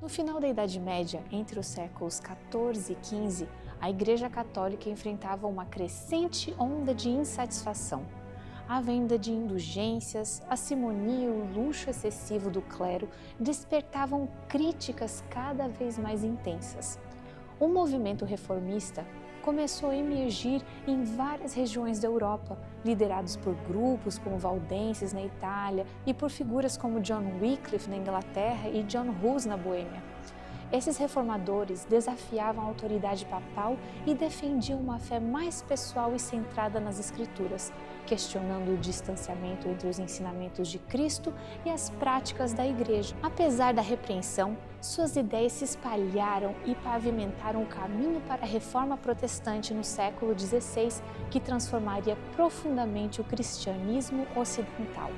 No final da Idade Média, entre os séculos XIV e XV, a Igreja Católica enfrentava uma crescente onda de insatisfação. A venda de indulgências, a simonia e o luxo excessivo do clero despertavam críticas cada vez mais intensas. O movimento reformista começou a emergir em várias regiões da Europa, liderados por grupos como valdenses na Itália e por figuras como John Wycliffe na Inglaterra e John Hus na Boêmia. Esses reformadores desafiavam a autoridade papal e defendiam uma fé mais pessoal e centrada nas Escrituras, questionando o distanciamento entre os ensinamentos de Cristo e as práticas da Igreja. Apesar da repreensão, suas ideias se espalharam e pavimentaram o caminho para a Reforma Protestante no século XVI, que transformaria profundamente o cristianismo ocidental.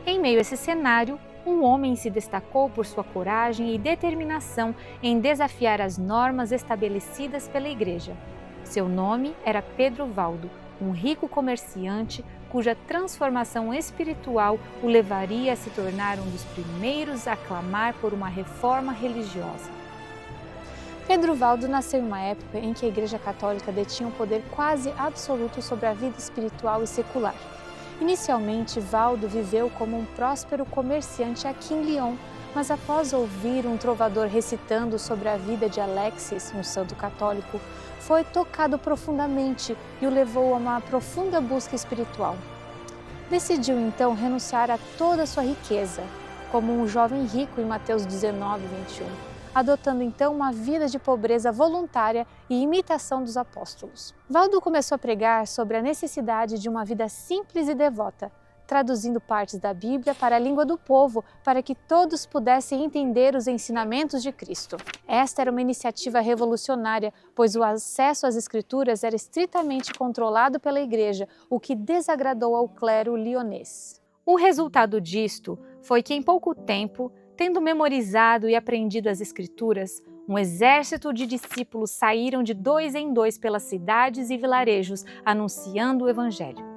Em meio a esse cenário, um homem se destacou por sua coragem e determinação em desafiar as normas estabelecidas pela Igreja. Seu nome era Pedro Valdo, um rico comerciante cuja transformação espiritual o levaria a se tornar um dos primeiros a clamar por uma reforma religiosa. Pedro Valdo nasceu em uma época em que a Igreja Católica detinha um poder quase absoluto sobre a vida espiritual e secular. Inicialmente, Valdo viveu como um próspero comerciante aqui em Lyon, mas após ouvir um trovador recitando sobre a vida de Alexis, um santo católico, foi tocado profundamente e o levou a uma profunda busca espiritual. Decidiu então renunciar a toda a sua riqueza, como um jovem rico em Mateus 19:21, adotando então uma vida de pobreza voluntária e imitação dos apóstolos. Valdo começou a pregar sobre a necessidade de uma vida simples e devota, traduzindo partes da Bíblia para a língua do povo, para que todos pudessem entender os ensinamentos de Cristo. Esta era uma iniciativa revolucionária, pois o acesso às Escrituras era estritamente controlado pela Igreja, o que desagradou ao clero lionês. O resultado disto foi que, em pouco tempo, tendo memorizado e aprendido as Escrituras, um exército de discípulos saíram de 2 em 2 pelas cidades e vilarejos, anunciando o Evangelho.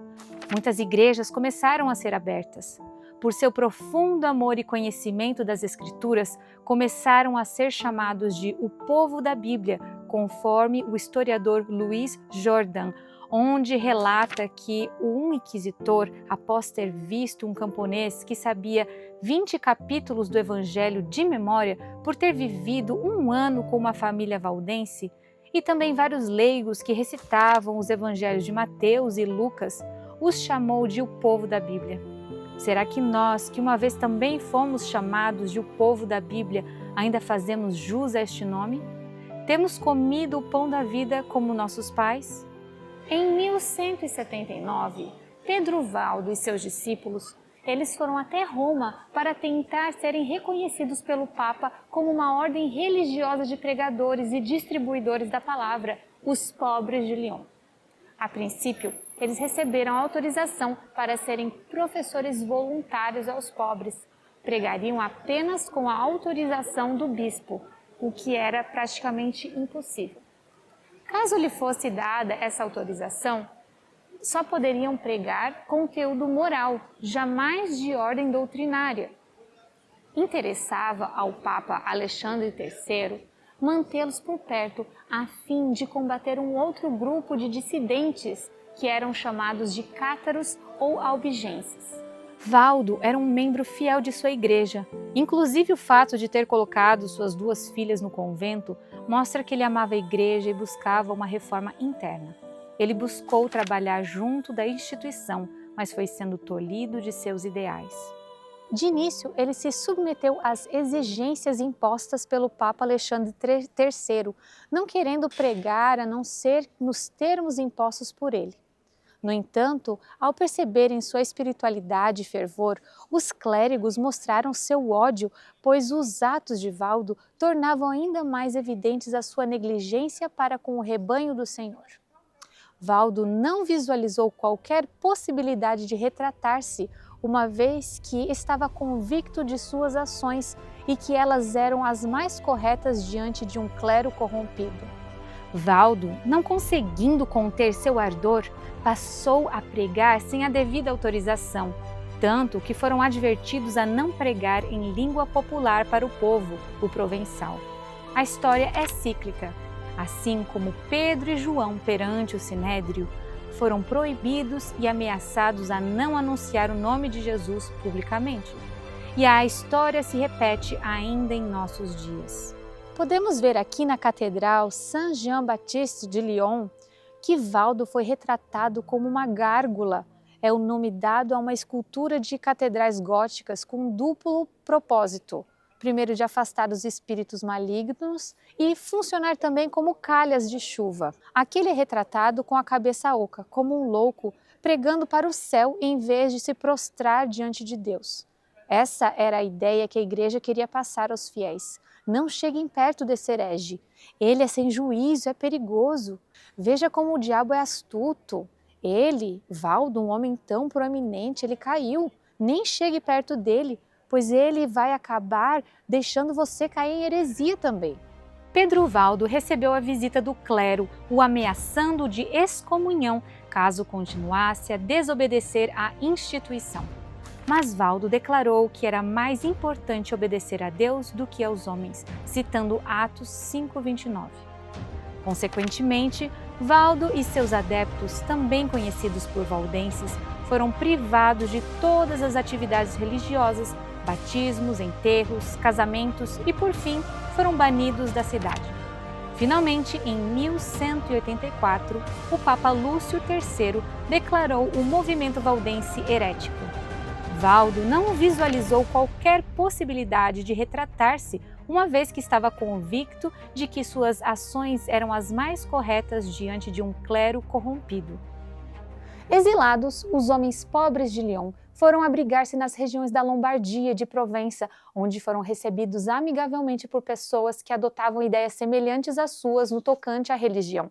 Muitas igrejas começaram a ser abertas. Por seu profundo amor e conhecimento das Escrituras, começaram a ser chamados de o povo da Bíblia, conforme o historiador Louis Jordan, onde relata que um inquisitor, após ter visto um camponês que sabia 20 capítulos do Evangelho de memória por ter vivido um ano com uma família valdense, e também vários leigos que recitavam os Evangelhos de Mateus e Lucas, os chamou de o povo da Bíblia. Será que nós, que uma vez também fomos chamados de o povo da Bíblia, ainda fazemos jus a este nome? Temos comido o pão da vida como nossos pais? Em 1179, Pedro Valdo e seus discípulos, eles foram até Roma para tentar serem reconhecidos pelo Papa como uma ordem religiosa de pregadores e distribuidores da palavra, os pobres de Lyon. A princípio, eles receberam autorização para serem professores voluntários aos pobres. Pregariam apenas com a autorização do bispo, o que era praticamente impossível. Caso lhe fosse dada essa autorização, só poderiam pregar conteúdo moral, jamais de ordem doutrinária. Interessava ao Papa Alexandre III mantê-los por perto a fim de combater um outro grupo de dissidentes que eram chamados de cátaros ou albigenses. Valdo era um membro fiel de sua igreja. Inclusive o fato de ter colocado suas 2 filhas no convento mostra que ele amava a igreja e buscava uma reforma interna. Ele buscou trabalhar junto da instituição, mas foi sendo tolhido de seus ideais. De início, ele se submeteu às exigências impostas pelo Papa Alexandre III, não querendo pregar a não ser nos termos impostos por ele. No entanto, ao perceberem sua espiritualidade e fervor, os clérigos mostraram seu ódio, pois os atos de Valdo tornavam ainda mais evidentes a sua negligência para com o rebanho do Senhor. Valdo não visualizou qualquer possibilidade de retratar-se, uma vez que estava convicto de suas ações e que elas eram as mais corretas diante de um clero corrompido. Valdo, não conseguindo conter seu ardor, passou a pregar sem a devida autorização. tanto que foram advertidos a não pregar em língua popular para o povo, o provençal. A história é cíclica. Assim como Pedro e João perante o Sinédrio, foram proibidos e ameaçados a não anunciar o nome de Jesus publicamente. E a história se repete ainda em nossos dias. Podemos ver aqui na Catedral Saint-Jean-Baptiste de Lyon que Valdo foi retratado como uma gárgula. É o nome dado a uma escultura de catedrais góticas com um duplo propósito. Primeiro, de afastar os espíritos malignos e funcionar também como calhas de chuva. Aqui ele é retratado com a cabeça oca, como um louco, pregando para o céu em vez de se prostrar diante de Deus. Essa era a ideia que a igreja queria passar aos fiéis. Não cheguem perto desse herege. Ele é sem juízo, é perigoso. Veja como o diabo é astuto. Ele, Valdo, um homem tão proeminente, ele caiu. Nem chegue perto dele, pois ele vai acabar deixando você cair em heresia também. Pedro Valdo recebeu a visita do clero, o ameaçando de excomunhão caso continuasse a desobedecer à instituição. Mas Valdo declarou que era mais importante obedecer a Deus do que aos homens, citando Atos 5:29. Consequentemente, Valdo e seus adeptos, também conhecidos por valdenses, foram privados de todas as atividades religiosas, batismos, enterros, casamentos e, por fim, foram banidos da cidade. Finalmente, em 1184, o Papa Lúcio III declarou o movimento valdense herético. Valdo não visualizou qualquer possibilidade de retratar-se, uma vez que estava convicto de que suas ações eram as mais corretas diante de um clero corrompido. Exilados, os homens pobres de Lyon foram abrigar-se nas regiões da Lombardia e de Provença, onde foram recebidos amigavelmente por pessoas que adotavam ideias semelhantes às suas no tocante à religião.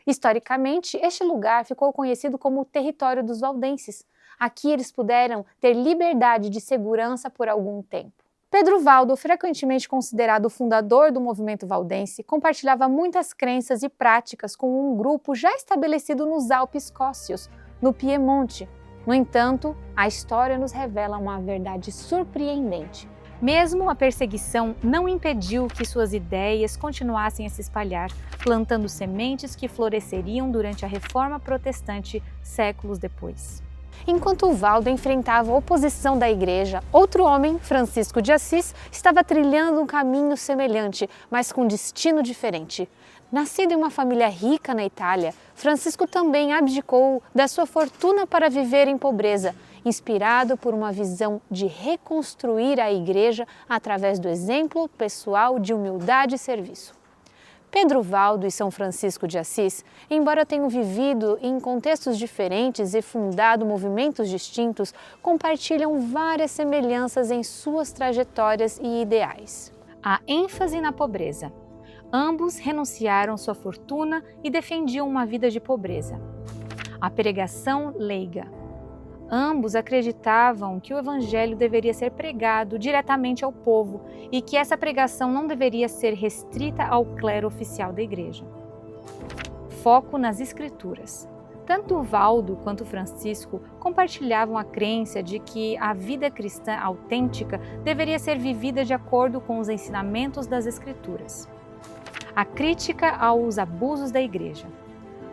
Historicamente, este lugar ficou conhecido como o território dos valdenses. Aqui eles puderam ter liberdade de segurança por algum tempo. Pedro Valdo, frequentemente considerado o fundador do movimento valdense, compartilhava muitas crenças e práticas com um grupo já estabelecido nos Alpes Escócios, no Piemonte. No entanto, a história nos revela uma verdade surpreendente. Mesmo a perseguição não impediu que suas ideias continuassem a se espalhar, plantando sementes que floresceriam durante a Reforma Protestante séculos depois. Enquanto Valdo enfrentava a oposição da igreja, outro homem, Francisco de Assis, estava trilhando um caminho semelhante, mas com destino diferente. Nascido em uma família rica na Itália, Francisco também abdicou da sua fortuna para viver em pobreza, inspirado por uma visão de reconstruir a igreja através do exemplo pessoal de humildade e serviço. Pedro Valdo e São Francisco de Assis, embora tenham vivido em contextos diferentes e fundado movimentos distintos, compartilham várias semelhanças em suas trajetórias e ideais. A ênfase na pobreza. Ambos renunciaram sua fortuna e defendiam uma vida de pobreza. A pregação leiga. Ambos acreditavam que o evangelho deveria ser pregado diretamente ao povo e que essa pregação não deveria ser restrita ao clero oficial da igreja. Foco nas escrituras. Tanto Valdo quanto Francisco compartilhavam a crença de que a vida cristã autêntica deveria ser vivida de acordo com os ensinamentos das escrituras. A crítica aos abusos da igreja.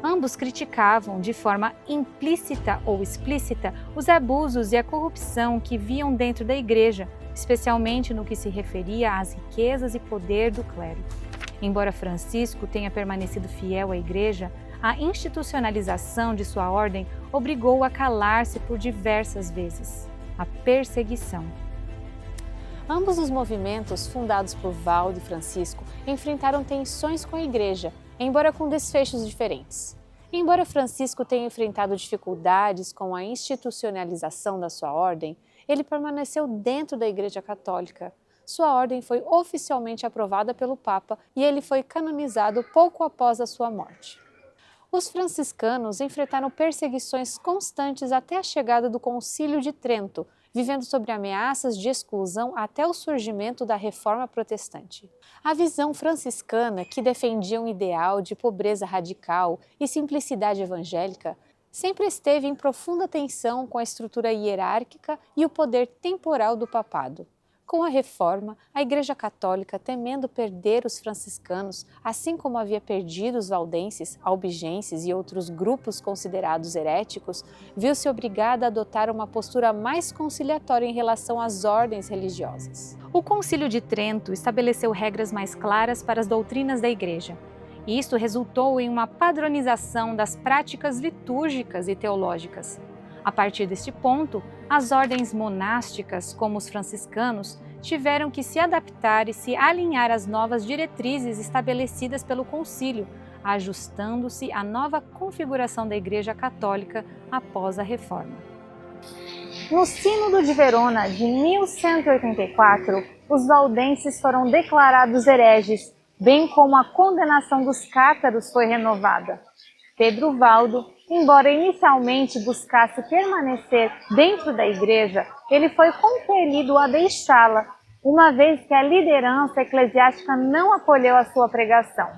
Ambos criticavam, de forma implícita ou explícita, os abusos e a corrupção que viam dentro da igreja, especialmente no que se referia às riquezas e poder do clero. Embora Francisco tenha permanecido fiel à igreja, a institucionalização de sua ordem obrigou-o a calar-se por diversas vezes. A perseguição. Ambos os movimentos, fundados por Valdo e Francisco, enfrentaram tensões com a igreja, embora com desfechos diferentes. Embora Francisco tenha enfrentado dificuldades com a institucionalização da sua ordem, ele permaneceu dentro da Igreja Católica. Sua ordem foi oficialmente aprovada pelo Papa e ele foi canonizado pouco após a sua morte. Os franciscanos enfrentaram perseguições constantes até a chegada do Concílio de Trento, vivendo sob ameaças de exclusão até o surgimento da Reforma Protestante. A visão franciscana, que defendia um ideal de pobreza radical e simplicidade evangélica, sempre esteve em profunda tensão com a estrutura hierárquica e o poder temporal do papado. Com a Reforma, a Igreja Católica, temendo perder os franciscanos, assim como havia perdido os valdenses, albigenses e outros grupos considerados heréticos, viu-se obrigada a adotar uma postura mais conciliatória em relação às ordens religiosas. O Concílio de Trento estabeleceu regras mais claras para as doutrinas da Igreja. E isto resultou em uma padronização das práticas litúrgicas e teológicas. A partir deste ponto, as ordens monásticas, como os franciscanos, tiveram que se adaptar e se alinhar às novas diretrizes estabelecidas pelo concílio, ajustando-se à nova configuração da Igreja Católica após a Reforma. No Sínodo de Verona de 1184, os valdenses foram declarados hereges, bem como a condenação dos cátaros foi renovada. Pedro Valdo, embora inicialmente buscasse permanecer dentro da igreja, ele foi compelido a deixá-la, uma vez que a liderança eclesiástica não acolheu a sua pregação.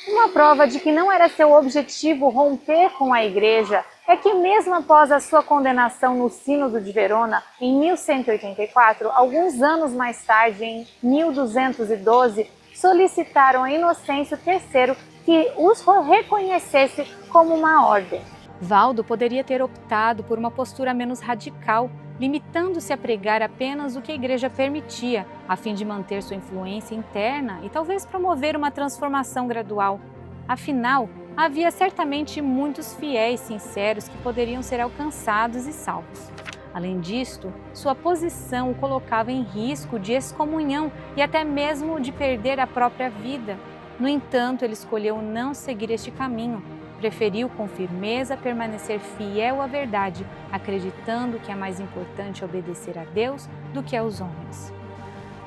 Uma prova de que não era seu objetivo romper com a igreja é que mesmo após a sua condenação no Sínodo de Verona, em 1184, alguns anos mais tarde, em 1212, solicitaram a Inocêncio III que os reconhecesse como uma ordem. Valdo poderia ter optado por uma postura menos radical, limitando-se a pregar apenas o que a igreja permitia, a fim de manter sua influência interna e talvez promover uma transformação gradual. Afinal, havia certamente muitos fiéis sinceros que poderiam ser alcançados e salvos. Além disto, sua posição o colocava em risco de excomunhão e até mesmo de perder a própria vida. No entanto, ele escolheu não seguir este caminho. Preferiu com firmeza permanecer fiel à verdade, acreditando que é mais importante obedecer a Deus do que aos homens.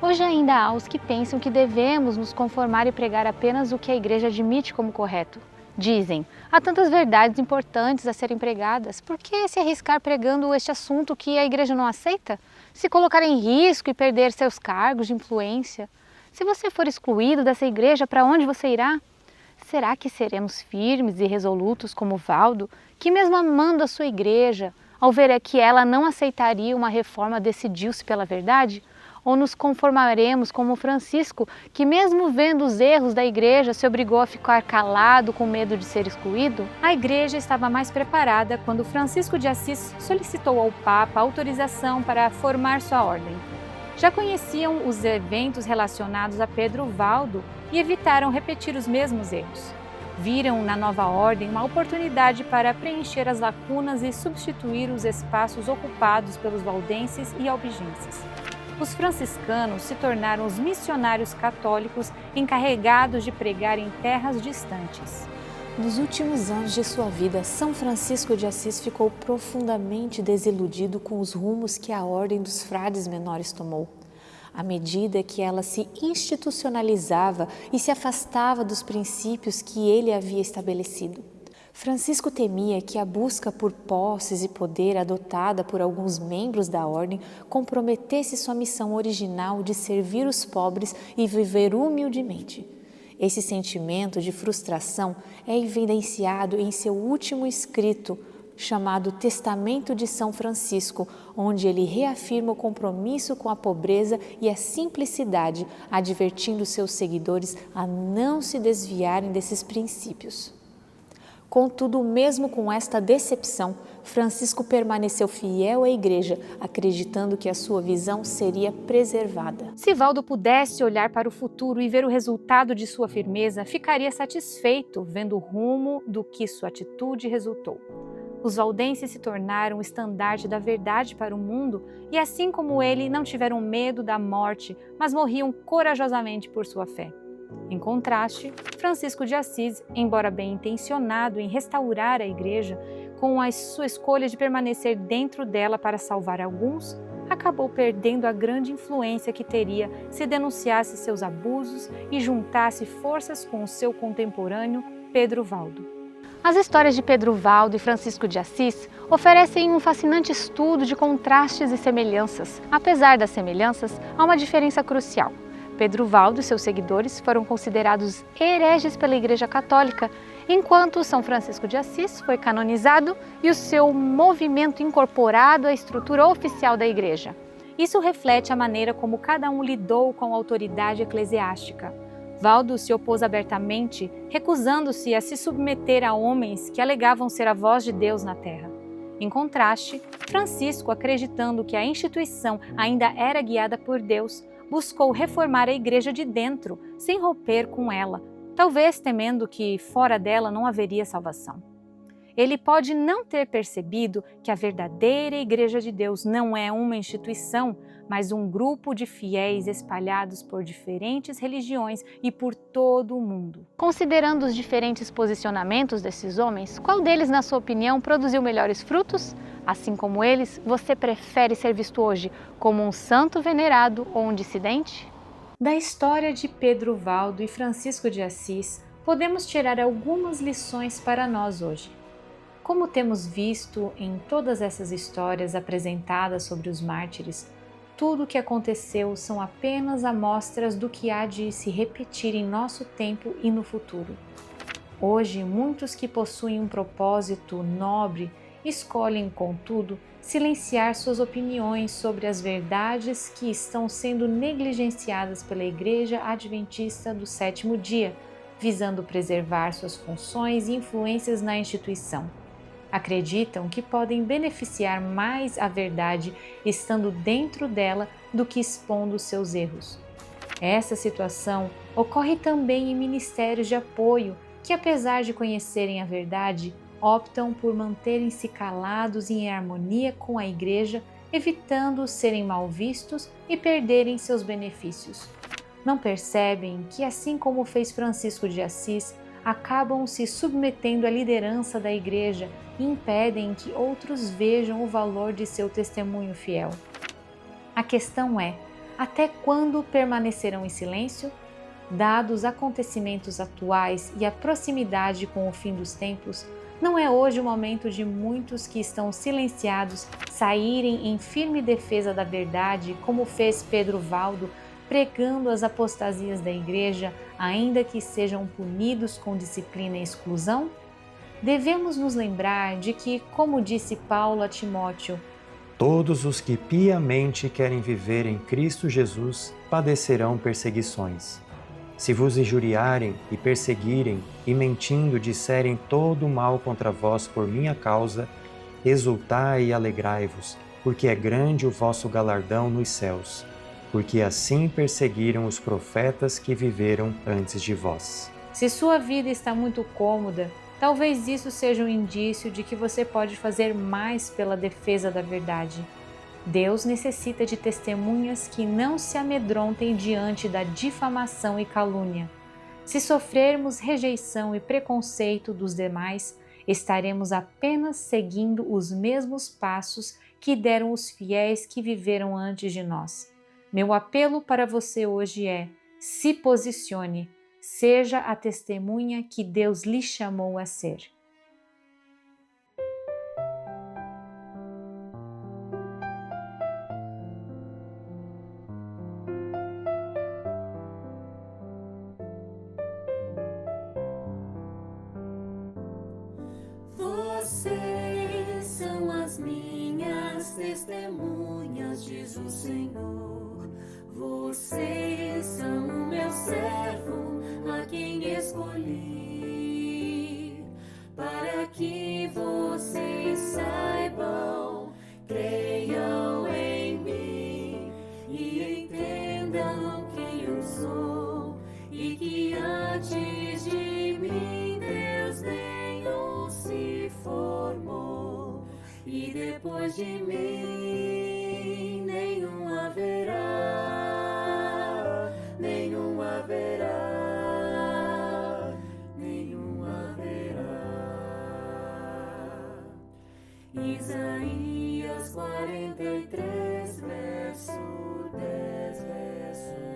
Hoje ainda há os que pensam que devemos nos conformar e pregar apenas o que a igreja admite como correto. Dizem, há tantas verdades importantes a serem pregadas, por que se arriscar pregando este assunto que a igreja não aceita? Se colocar em risco e perder seus cargos de influência? Se você for excluído dessa igreja, para onde você irá? Será que seremos firmes e resolutos como Valdo, que mesmo amando a sua igreja, ao ver que ela não aceitaria uma reforma, decidiu-se pela verdade? Ou nos conformaremos como Francisco, que mesmo vendo os erros da igreja, se obrigou a ficar calado com medo de ser excluído? A igreja estava mais preparada quando Francisco de Assis solicitou ao Papa autorização para formar sua ordem. Já conheciam os eventos relacionados a Pedro Valdo e evitaram repetir os mesmos erros. Viram na nova ordem uma oportunidade para preencher as lacunas e substituir os espaços ocupados pelos valdenses e albigenses. Os franciscanos se tornaram os missionários católicos encarregados de pregar em terras distantes. Nos últimos anos de sua vida, São Francisco de Assis ficou profundamente desiludido com os rumos que a Ordem dos Frades Menores tomou. À medida que ela se institucionalizava e se afastava dos princípios que ele havia estabelecido. Francisco temia que a busca por posses e poder adotada por alguns membros da ordem comprometesse sua missão original de servir os pobres e viver humildemente. Esse sentimento de frustração é evidenciado em seu último escrito, chamado Testamento de São Francisco, onde ele reafirma o compromisso com a pobreza e a simplicidade, advertindo seus seguidores a não se desviarem desses princípios. Contudo, mesmo com esta decepção, Francisco permaneceu fiel à igreja, acreditando que a sua visão seria preservada. Se Valdo pudesse olhar para o futuro e ver o resultado de sua firmeza, ficaria satisfeito vendo o rumo do que sua atitude resultou. Os valdenses se tornaram o estandarte da verdade para o mundo e, assim como ele, não tiveram medo da morte, mas morriam corajosamente por sua fé. Em contraste, Francisco de Assis, embora bem intencionado em restaurar a igreja, com a sua escolha de permanecer dentro dela para salvar alguns, acabou perdendo a grande influência que teria se denunciasse seus abusos e juntasse forças com o seu contemporâneo Pedro Valdo. As histórias de Pedro Valdo e Francisco de Assis oferecem um fascinante estudo de contrastes e semelhanças. Apesar das semelhanças, há uma diferença crucial. Pedro Valdo e seus seguidores foram considerados hereges pela Igreja Católica, enquanto São Francisco de Assis foi canonizado e o seu movimento incorporado à estrutura oficial da Igreja. Isso reflete a maneira como cada um lidou com a autoridade eclesiástica. Valdo se opôs abertamente, recusando-se a se submeter a homens que alegavam ser a voz de Deus na terra. Em contraste, Francisco, acreditando que a instituição ainda era guiada por Deus, buscou reformar a Igreja de dentro, sem romper com ela, talvez temendo que fora dela não haveria salvação. Ele pode não ter percebido que a verdadeira Igreja de Deus não é uma instituição, mas um grupo de fiéis espalhados por diferentes religiões e por todo o mundo. Considerando os diferentes posicionamentos desses homens, qual deles, na sua opinião, produziu melhores frutos? Assim como eles, você prefere ser visto hoje como um santo venerado ou um dissidente? Da história de Pedro Valdo e Francisco de Assis, podemos tirar algumas lições para nós hoje. Como temos visto em todas essas histórias apresentadas sobre os mártires, tudo o que aconteceu são apenas amostras do que há de se repetir em nosso tempo e no futuro. Hoje, muitos que possuem um propósito nobre escolhem, contudo, silenciar suas opiniões sobre as verdades que estão sendo negligenciadas pela Igreja Adventista do Sétimo Dia, visando preservar suas funções e influências na instituição. Acreditam que podem beneficiar mais a verdade estando dentro dela do que expondo seus erros. Essa situação ocorre também em ministérios de apoio que, apesar de conhecerem a verdade, optam por manterem-se calados e em harmonia com a Igreja, evitando serem mal vistos e perderem seus benefícios. Não percebem que, assim como fez Francisco de Assis, acabam se submetendo à liderança da Igreja e impedem que outros vejam o valor de seu testemunho fiel. A questão é: até quando permanecerão em silêncio? Dados os acontecimentos atuais e a proximidade com o fim dos tempos, não é hoje o momento de muitos que estão silenciados saírem em firme defesa da verdade, como fez Pedro Valdo, pregando as apostasias da Igreja, ainda que sejam punidos com disciplina e exclusão? Devemos nos lembrar de que, como disse Paulo a Timóteo, todos os que piamente querem viver em Cristo Jesus padecerão perseguições. Se vos injuriarem e perseguirem e mentindo disserem todo o mal contra vós por minha causa, exultai e alegrai-vos, porque é grande o vosso galardão nos céus, porque assim perseguiram os profetas que viveram antes de vós. Se sua vida está muito cômoda, talvez isso seja um indício de que você pode fazer mais pela defesa da verdade. Deus necessita de testemunhas que não se amedrontem diante da difamação e calúnia. Se sofrermos rejeição e preconceito dos demais, estaremos apenas seguindo os mesmos passos que deram os fiéis que viveram antes de nós. Meu apelo para você hoje é: se posicione, seja a testemunha que Deus lhe chamou a ser. Vocês são as minhas testemunhas, diz o Senhor. Vocês são o meu servo, a quem escolhi, para que vocês saibam, creiam em mim e entendam quem eu sou, e que antes de mim Deus nenhum se formou, e depois de mim nenhum haverá, nenhum haverá, nenhum haverá. Isaías 43, verso 10, verso